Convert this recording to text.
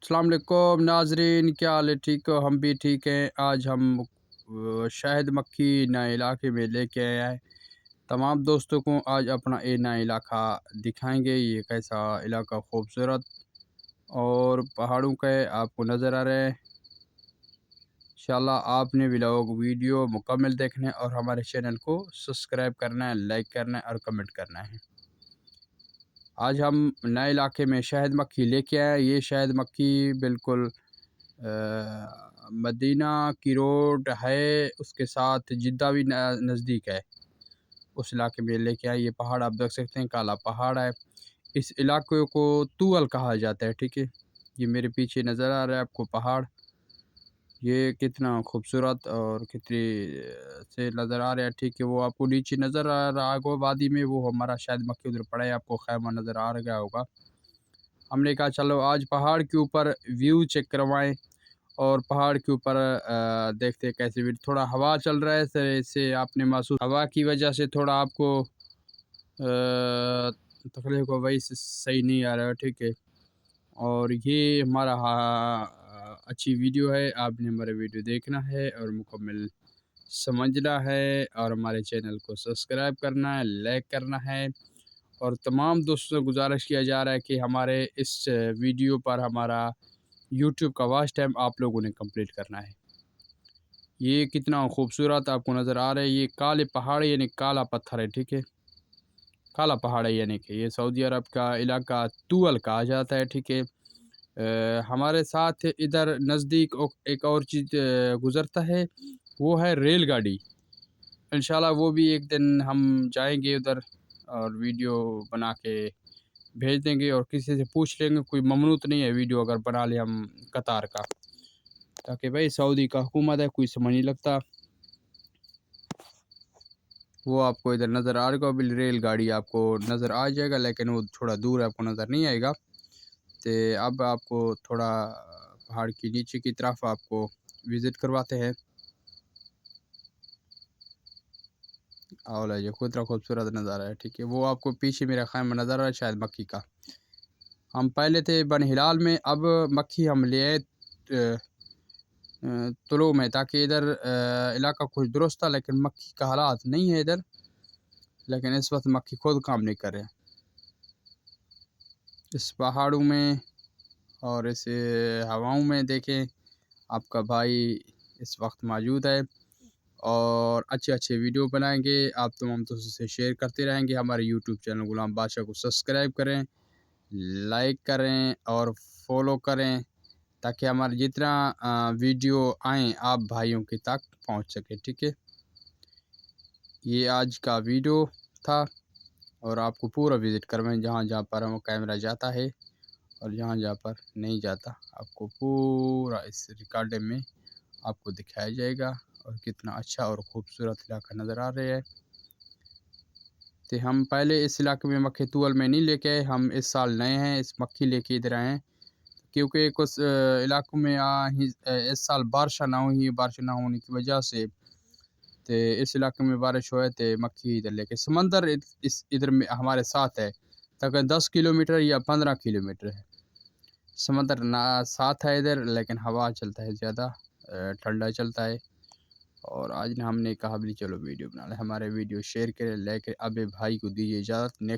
अस्सलाम वालेकुम नाजरीन, क्या हाल है? ठीक हो? हम भी ठीक हैं। आज हम शहद मक्खी नए इलाके में लेके आए हैं। तमाम दोस्तों को आज अपना ये नया इलाका दिखाएंगे। ये कैसा इलाका खूबसूरत और पहाड़ों का है, आपको नज़र आ रहा है। इंशाल्लाह आपने भी लोग वीडियो मुकम्मल देखना है और हमारे चैनल को सब्सक्राइब करना है, लाइक करना है और कमेंट करना है। आज हम नए इलाके में शहद मक्खी लेके आए। ये शहद मक्खी बिल्कुल मदीना की रोड है, उसके साथ जिद्दा भी नज़दीक है। उस इलाके में लेके आए। ये पहाड़ आप देख सकते हैं, काला पहाड़ है। इस इलाके को तूअल कहा जाता है, ठीक है। ये मेरे पीछे नज़र आ रहा है आपको पहाड़। ये कितना खूबसूरत और कितनी से नज़र आ रहा है, ठीक है। वो आपको नीचे नज़र आ रहा होगा वादी में, वो हमारा शायद मक्खी उधर पड़ा है, आपको खैमा नज़र आ गया होगा। हमने कहा चलो आज पहाड़ के ऊपर व्यू चेक करवाएं और पहाड़ के ऊपर देखते हैं कैसे भी। थोड़ा हवा चल रहा है सर, इससे आपने महसूस, हवा की वजह से थोड़ा आपको तकलीफ को वही सही नहीं आ रहा है, ठीक है। और ये हमारा अच्छी वीडियो है, आपने हमारा वीडियो देखना है और मुकम्मल समझना है और हमारे चैनल को सब्सक्राइब करना है, लाइक करना है। और तमाम दोस्तों से गुजारिश किया जा रहा है कि हमारे इस वीडियो पर हमारा यूट्यूब का वॉच टाइम आप लोगों ने कंप्लीट करना है। ये कितना खूबसूरत आपको नज़र आ रहा है। ये काले पहाड़ यानी काला पत्थर है, ठीक है। काला पहाड़ है यानी कि ये सऊदी अरब का इलाका तूअल कहा जाता है, ठीक है। हमारे साथ इधर नज़दीक एक और चीज़ गुज़रता है, वो है रेलगाड़ी। इंशाल्लाह वो भी एक दिन हम जाएंगे उधर और वीडियो बना के भेज देंगे। और किसी से पूछ लेंगे, कोई ममनू तो नहीं है वीडियो अगर बना ले हम कतार का, ताकि भाई सऊदी का हुकूमत है, कोई समझ नहीं लगता। वो आपको इधर नज़र आ रहा होगा, रेलगाड़ी आपको नज़र आ जाएगा, लेकिन वो थोड़ा दूर है, आपको नज़र नहीं आएगा। तो अब आपको थोड़ा पहाड़ की नीचे की तरफ आपको विज़िट करवाते हैं। और ये कितना खूबसूरत नज़ारा है, ठीक है। वो आपको पीछे मेरा खैमा नज़र आ रहा है शायद मक्खी का। हम पहले थे बन हिलाल में, अब मक्खी हम ले आए तुलो में, ताकि इधर इलाका कुछ दुरुस्त था, लेकिन मक्खी का हालात नहीं है इधर। लेकिन इस वक्त मक्खी खुद काम नहीं कर रहे इस पहाड़ों में और इस हवाओं में। देखें आपका भाई इस वक्त मौजूद है और अच्छे अच्छे वीडियो बनाएंगे, आप तमाम दोस्तों से शेयर करते रहेंगे। हमारे यूट्यूब चैनल गुलाम बादशाह को सब्सक्राइब करें, लाइक करें और फॉलो करें, ताकि हमारे जितना वीडियो आएँ आप भाइयों के तक पहुंच सके, ठीक है। ये आज का वीडियो था और आपको पूरा विज़िट करवाएं, जहाँ जहाँ पर हम कैमरा जाता है और जहाँ जहाँ पर नहीं जाता, आपको पूरा इस रिकॉर्डिंग में आपको दिखाया जाएगा। और कितना अच्छा और ख़ूबसूरत इलाका नज़र आ रहा है। तो हम पहले इस इलाके में मक्खी तूअल में नहीं लेके आए, हम इस साल नए हैं, इस मक्खी लेके इधर आए हैं। क्योंकि कुछ इलाकों में इस साल बारिश ना हुई, बारिश ना होने की वजह से तो इस इलाके में बारिश हुआ है, तो मक्खी इधर लेके समंदर इस इधर में हमारे साथ है, तकरीबन 10 किलोमीटर या 15 किलोमीटर है। समंदर ना साथ है इधर, लेकिन हवा चलता है ज़्यादा, ठंडा चलता है। और आज ना हमने कहा भी चलो वीडियो बना लें, हमारे वीडियो शेयर करें, लाइक करें। अब भाई को दीजिए इजाज़त। नेक्स्ट